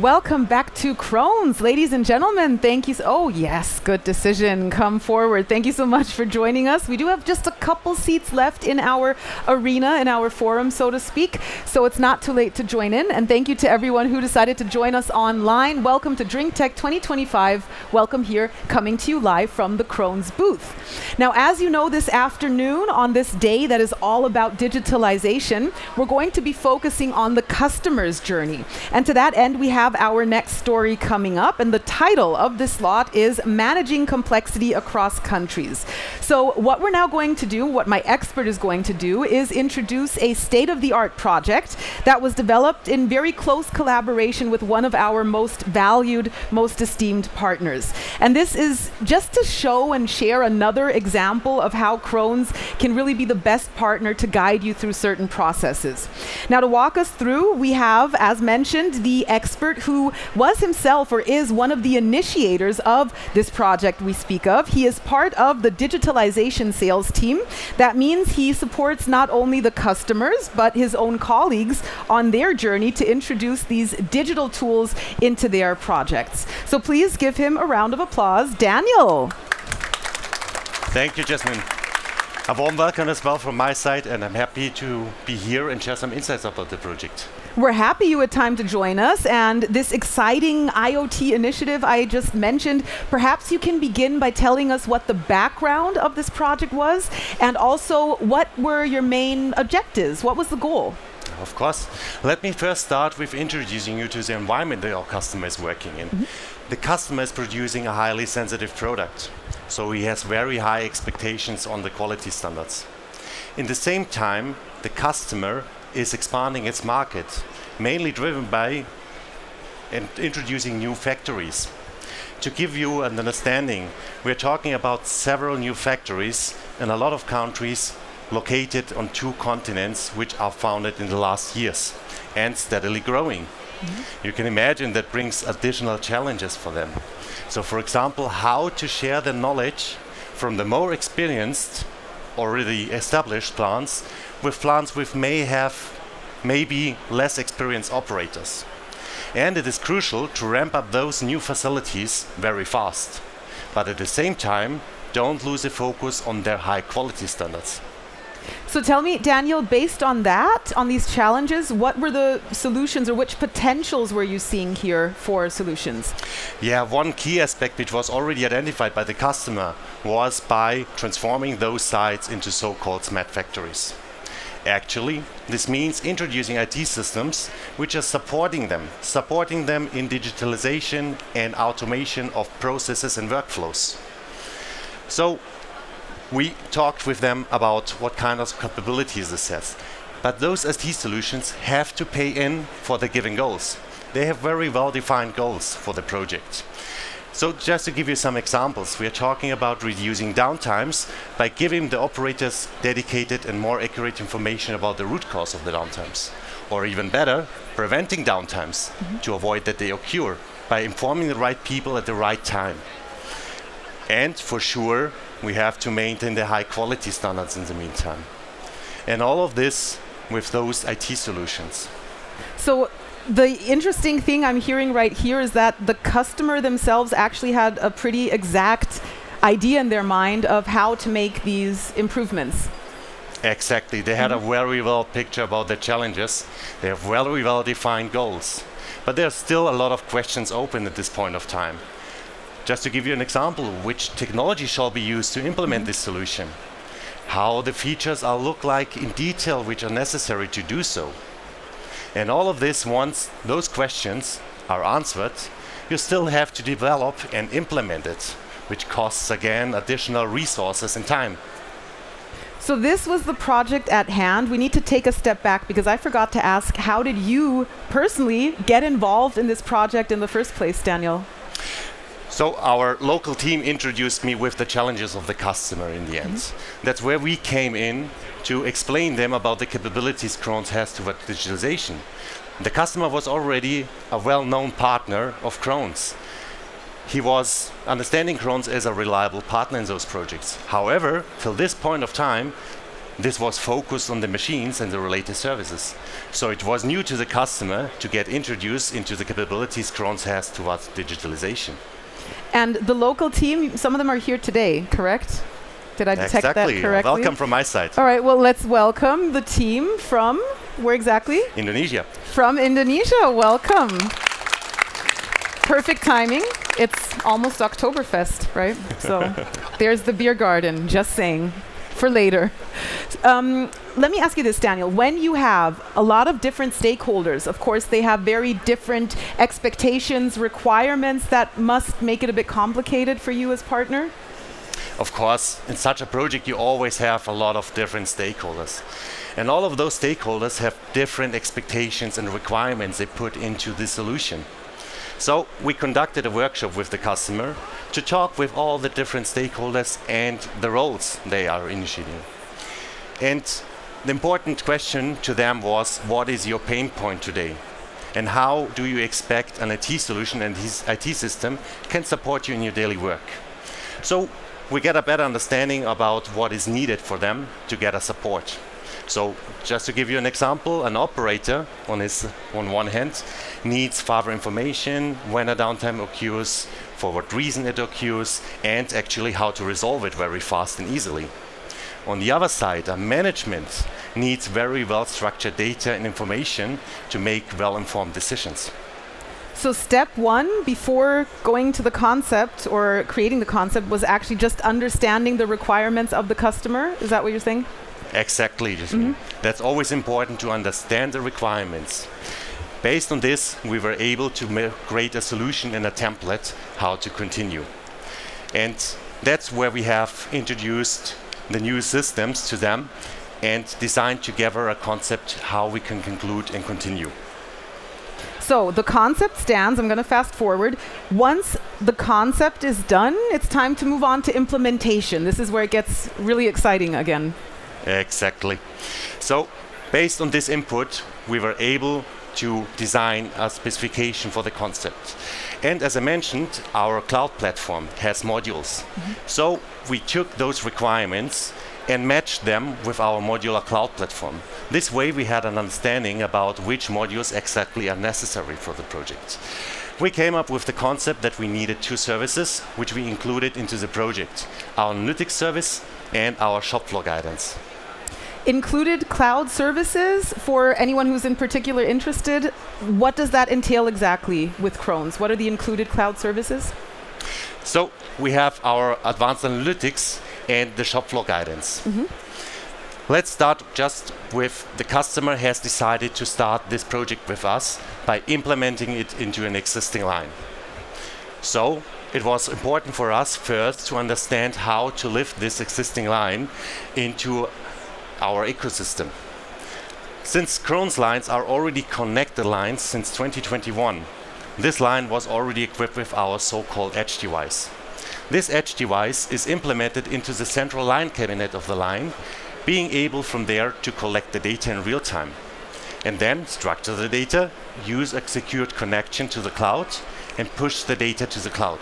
Welcome back to Krones, ladies and gentlemen. Thank you. Oh, yes, good decision. Come forward. Thank you so much for joining us. We do have just a couple seats left in our arena, in our forum, so to speak. So it's not too late to join in. And thank you to everyone who decided to join us online. Welcome to DrinkTech 2025. Welcome here, coming to you live from the Krones booth. Now, as you know, this afternoon, on this day that is all about digitalization, we're going to be focusing on the customer's journey. And to that end, we have our next story coming up, and the title of this lot is Managing Complexity Across Countries. So what we're now going to do, what my expert is going to do, is introduce a state-of-the-art project that was developed in very close collaboration with one of our most valued, most esteemed partners. And this is just to show and share another example of how Krones can really be the best partner to guide you through certain processes. Now, to walk us through, we have, as mentioned, the expert who was himself or is one of the initiators of this project we speak of. He is part of the digitalization sales team. That means he supports not only the customers, but his own colleagues on their journey to introduce these digital tools into their projects. So please give him a round of applause. Daniel. Thank you, Jasmine. A warm welcome as well from my side, and I'm happy to be here and share some insights about the project. We're happy you had time to join us, and this exciting IoT initiative I just mentioned, perhaps you can begin by telling us what the background of this project was, and also what were your main objectives? What was the goal? Of course. Let me first start with introducing you to the environment that our customer is working in. The customer is producing a highly sensitive product, so he has very high expectations on the quality standards. In the same time, the customer is expanding its market, mainly driven by introducing new factories. To give you an understanding, we're talking about several new factories in a lot of countries located on 2 continents, which are founded in the last years and steadily growing. You can imagine that brings additional challenges for them. So, for example, how to share the knowledge from the more experienced, already established plants with maybe less experienced operators. And it is crucial to ramp up those new facilities very fast. But at the same time, don't lose the focus on their high quality standards. So tell me, Daniel, based on that, on these challenges, what were the solutions or which potentials were you seeing here for solutions? Yeah, one key aspect which was already identified by the customer was by transforming those sites into so-called smart factories. Actually, this means introducing IT systems which are supporting them in digitalization and automation of processes and workflows. So we talked with them about what kind of capabilities this has. But those IT solutions have to pay in for the given goals. They have very well-defined goals for the project. So just to give you some examples, we are talking about reducing downtimes by giving the operators dedicated and more accurate information about the root cause of the downtimes. Or even better, preventing downtimes to avoid that they occur by informing the right people at the right time. And for sure, we have to maintain the high quality standards in the meantime. And all of this with those IT solutions. So the interesting thing I'm hearing right here is that the customer themselves actually had a pretty exact idea in their mind of how to make these improvements. Exactly. They had a very well picture about the challenges. They have very well defined goals. But there's still a lot of questions open at this point of time. Just to give you an example, which technology shall be used to implement this solution? How the features will look like in detail which are necessary to do so. And all of this, once those questions are answered, you still have to develop and implement it, which costs again additional resources and time. So this was the project at hand. We need to take a step back because I forgot to ask, how did you personally get involved in this project in the first place, Daniel? So our local team introduced me with the challenges of the customer in the end. That's where we came in to explain them about the capabilities Krones has toward digitalization. The customer was already a well-known partner of Krones. He was understanding Krones as a reliable partner in those projects. However, till this point of time, this was focused on the machines and the related services. So it was new to the customer to get introduced into the capabilities Krones has towards digitalization. And the local team, some of them are here today, correct? Did I detect that correctly? Welcome from my side. All right, well, let's welcome the team from, where exactly? Indonesia. From Indonesia, welcome. Perfect timing. It's almost Oktoberfest, right? So there's the beer garden, just saying, for later. Let me ask you this, Daniel. When you have a lot of different stakeholders, of course, they have very different expectations, requirements that must make it a bit complicated for you as partner? Of course, in such a project, you always have a lot of different stakeholders. And all of those stakeholders have different expectations and requirements they put into the solution. So we conducted a workshop with the customer to talk with all the different stakeholders and the roles they are initiating. And the important question to them was, what is your pain point today? And how do you expect an IT solution and his IT system can support you in your daily work? So we get a better understanding about what is needed for them to get a support. So just to give you an example, an operator on one hand needs further information when a downtime occurs, for what reason it occurs, and actually how to resolve it very fast and easily. On the other side, a management needs very well-structured data and information to make well-informed decisions. So step one, before going to the concept or creating the concept, was actually just understanding the requirements of the customer? Is that what you're saying? Exactly, Jasmine. That's always important to understand the requirements. Based on this, we were able to create a solution and a template how to continue. And that's where we have introduced the new systems to them and designed together a concept how we can conclude and continue. So the concept stands. I'm going to fast forward. Once the concept is done, it's time to move on to implementation. This is where it gets really exciting again. Exactly. So based on this input, we were able to design a specification for the concept. And as I mentioned, our cloud platform has modules. So we took those requirements and matched them with our modular cloud platform. This way we had an understanding about which modules exactly are necessary for the project. We came up with the concept that we needed two services, which we included into the project: our analytics service and our shop floor guidance. Included cloud services, for anyone who's in particular interested, what does that entail exactly with Krones? What are the included cloud services? So we have our advanced analytics and the shop floor guidance. Let's start just with the customer has decided to start this project with us by implementing it into an existing line. So it was important for us first to understand how to lift this existing line into our ecosystem. Since Krones lines are already connected lines since 2021, this line was already equipped with our so-called edge device. This edge device is implemented into the central line cabinet of the line, being able from there to collect the data in real time, and then structure the data, use a secured connection to the cloud, and push the data to the cloud.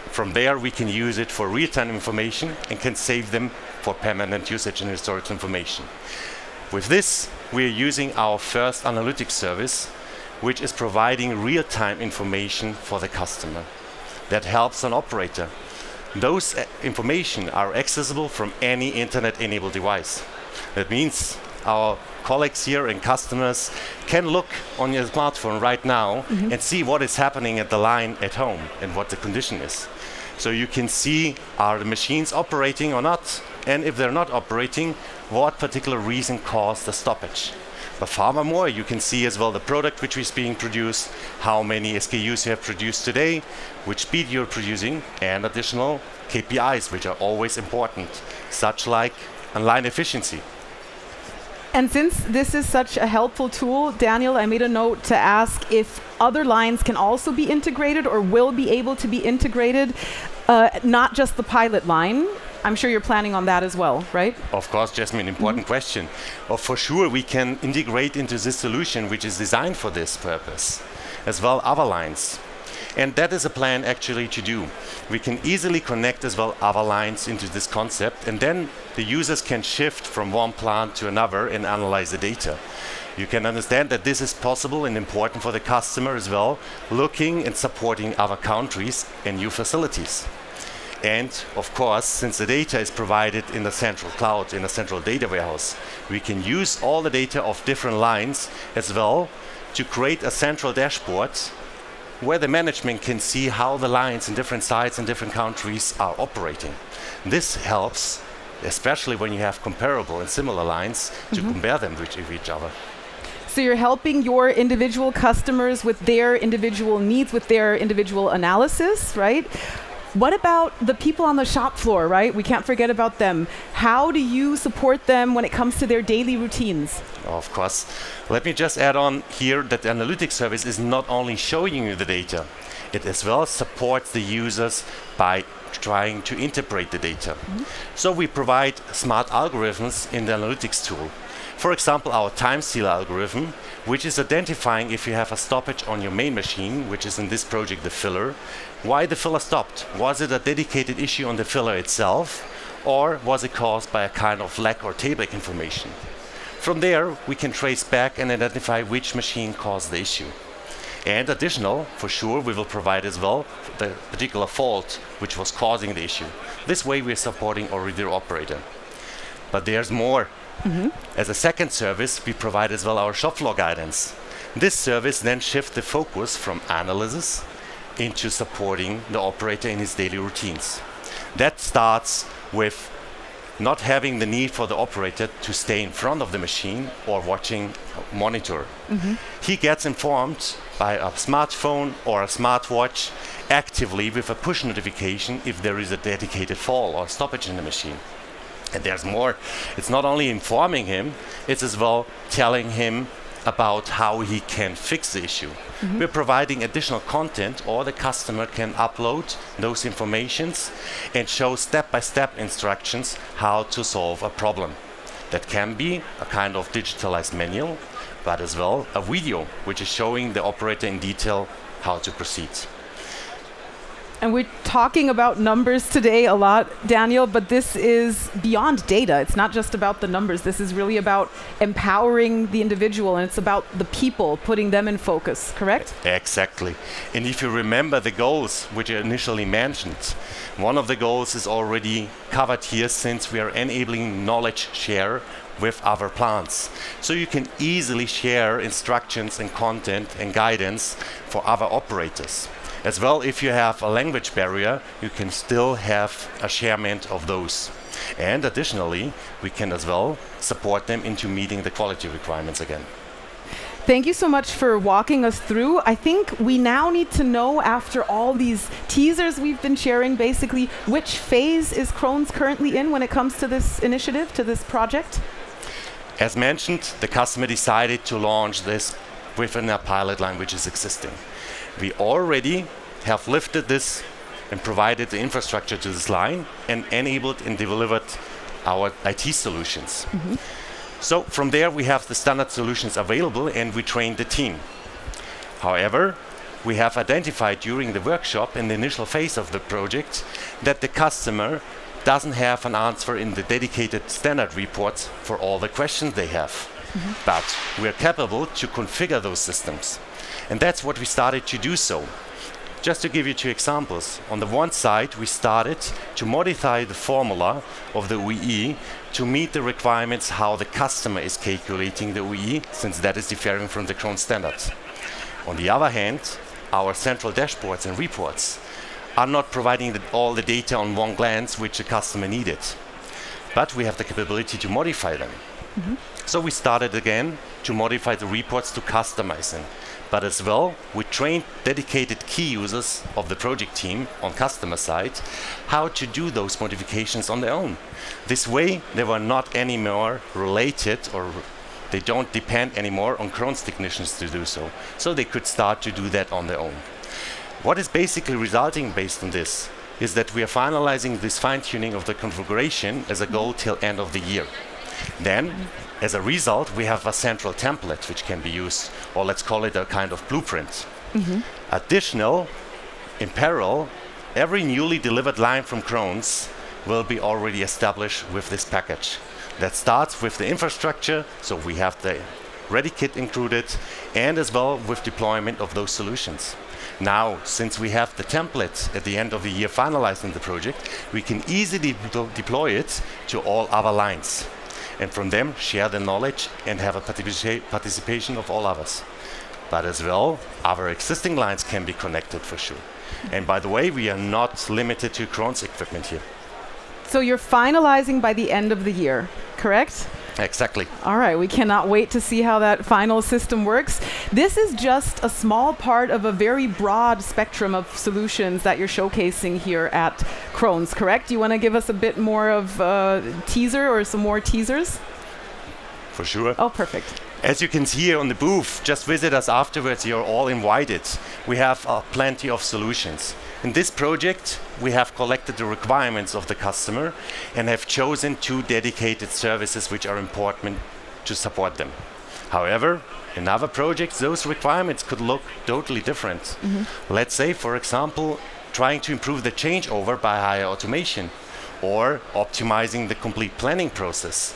From there we can use it for real-time information and can save them for permanent usage and historical information. With this, we are using our first analytics service, which is providing real-time information for the customer. That helps an operator. Those information are accessible from any internet-enabled device. That means our colleagues here and customers can look on your smartphone right now and see what is happening at the line at home and what the condition is. So you can see, are the machines operating or not? And if they're not operating, what particular reason caused the stoppage? But furthermore, you can see as well the product which is being produced, how many SKUs you have produced today, which speed you're producing, and additional KPIs, which are always important, such like line efficiency. And since this is such a helpful tool, Daniel, I made a note to ask if other lines can also be integrated or will be able to be integrated, not just the pilot line. I'm sure you're planning on that as well, right? Of course, Jasmine, important question. For sure, we can integrate into this solution, which is designed for this purpose, as well other lines. And that is a plan actually to do. We can easily connect as well other lines into this concept, and then the users can shift from one plant to another and analyze the data. You can understand that this is possible and important for the customer as well, looking and supporting other countries and new facilities. And of course, since the data is provided in the central cloud, in a central data warehouse, we can use all the data of different lines as well to create a central dashboard where the management can see how the lines in different sites and different countries are operating. This helps, especially when you have comparable and similar lines, to compare them with each other. So you're helping your individual customers with their individual needs, with their individual analysis, right? What about the people on the shop floor, right? We can't forget about them. How do you support them when it comes to their daily routines? Of course. Let me just add on here that the analytics service is not only showing you the data, it as well supports the users by trying to interpret the data. So we provide smart algorithms in the analytics tool. For example, our time seal algorithm, which is identifying if you have a stoppage on your main machine, which is in this project the filler, why the filler stopped. Was it a dedicated issue on the filler itself, or was it caused by a kind of lack or tailback information? From there, we can trace back and identify which machine caused the issue. And additional, for sure, we will provide as well the particular fault which was causing the issue. This way we're supporting already the operator. But there's more. As a second service, we provide as well our shop floor guidance. This service then shifts the focus from analysis into supporting the operator in his daily routines. That starts with not having the need for the operator to stay in front of the machine or watching a monitor. He gets informed by a smartphone or a smartwatch actively with a push notification if there is a dedicated fall or stoppage in the machine. And there's more. It's not only informing him, it's as well telling him about how he can fix the issue. We're providing additional content, or the customer can upload those informations and show step-by-step instructions how to solve a problem. That can be a kind of digitalized manual, but as well a video which is showing the operator in detail how to proceed. And we're talking about numbers today a lot, Daniel, but this is beyond data. It's not just about the numbers. This is really about empowering the individual, and it's about the people, putting them in focus, correct? Exactly. And if you remember the goals which I initially mentioned, one of the goals is already covered here, since we are enabling knowledge share with other plants. So you can easily share instructions and content and guidance for other operators. As well, if you have a language barrier, you can still have a sharement of those. And additionally, we can as well support them into meeting the quality requirements again. Thank you so much for walking us through. I think we now need to know, after all these teasers we've been sharing, basically, which phase is Krones currently in when it comes to this initiative, to this project? As mentioned, the customer decided to launch this within a pilot line which is existing. We already have lifted this and provided the infrastructure to this line and enabled and delivered our IT solutions. So from there we have the standard solutions available and we trained the team. However, we have identified during the workshop in the initial phase of the project that the customer doesn't have an answer in the dedicated standard reports for all the questions they have. But we are capable to configure those systems. And that's what we started to do so. Just to give you two examples. On the one side, we started to modify the formula of the OEE to meet the requirements how the customer is calculating the OEE, since that is differing from the Krones standards. On the other hand, our central dashboards and reports are not providing all the data on one glance which the customer needed. But we have the capability to modify them. So we started again to modify the reports to customize them. But as well, we trained dedicated key users of the project team on customer side how to do those modifications on their own. This way, they were not anymore related, or they don't depend anymore on Krones technicians to do so. So they could start to do that on their own. What is basically resulting based on this is that we are finalizing this fine-tuning of the configuration as a goal till end of the year. Then, as a result, we have a central template which can be used, or let's call it a kind of blueprint. Additional, In parallel, every newly delivered line from Krones will be already established with this package. That starts with the infrastructure, so we have the ready kit included, and as well with deployment of those solutions. Now, since we have the template at the end of the year finalized in the project, we can easily deploy it to all other lines, and from them share the knowledge and have a participation of all others. But as well, our existing lines can be connected for sure. And by the way, we are not limited to Krones equipment here. So you're finalizing by the end of the year, correct? Exactly. All right, we cannot wait to see how that final system works. This is just a small part of a very broad spectrum of solutions that you're showcasing here at Krones, correct? Do you want to give us a bit more of a teaser or some more teasers? For sure. Oh, perfect. As you can see here on the booth, just visit us afterwards. You're all invited. We have plenty of solutions. In this project, we have collected the requirements of the customer and have chosen 2 dedicated services which are important to support them. However, in other projects, those requirements could look totally different. Let's say, for example, trying to improve the changeover by higher automation or optimizing the complete planning process.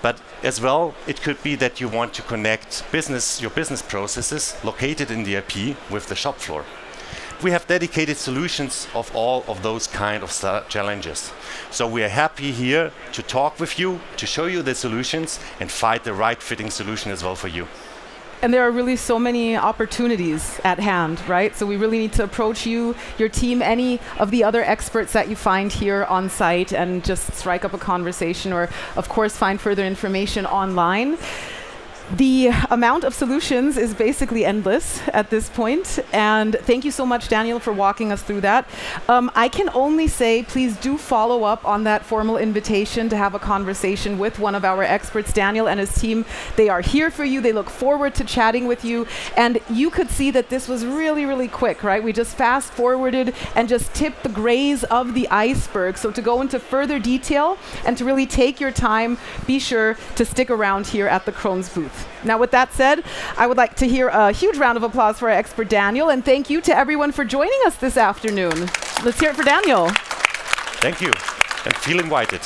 But as well, it could be that you want to connect your business processes located in the ERP with the shop floor. We have dedicated solutions of all of those kind of challenges. So we are happy here to talk with you, to show you the solutions and find the right fitting solution as well for you. And there are really so many opportunities at hand, right? So we really need to approach you, your team, any of the other experts that you find here on site and just strike up a conversation or, of course, find further information online. The amount of solutions is basically endless at this point, and thank you so much, Daniel, for walking us through that. I can only say, please do follow up on that formal invitation to have a conversation with one of our experts. Daniel and his team, they are here for you. They look forward to chatting with you, and you could see that this was really, really quick, right? We just fast forwarded and just tipped the grays of the iceberg. So to go into further detail and to really take your time, be sure to stick around here at the Krones booth. Now, with that said, I would like to hear a huge round of applause for our expert Daniel, and thank you to everyone for joining us this afternoon. Let's hear it for Daniel. Thank you, and feel invited.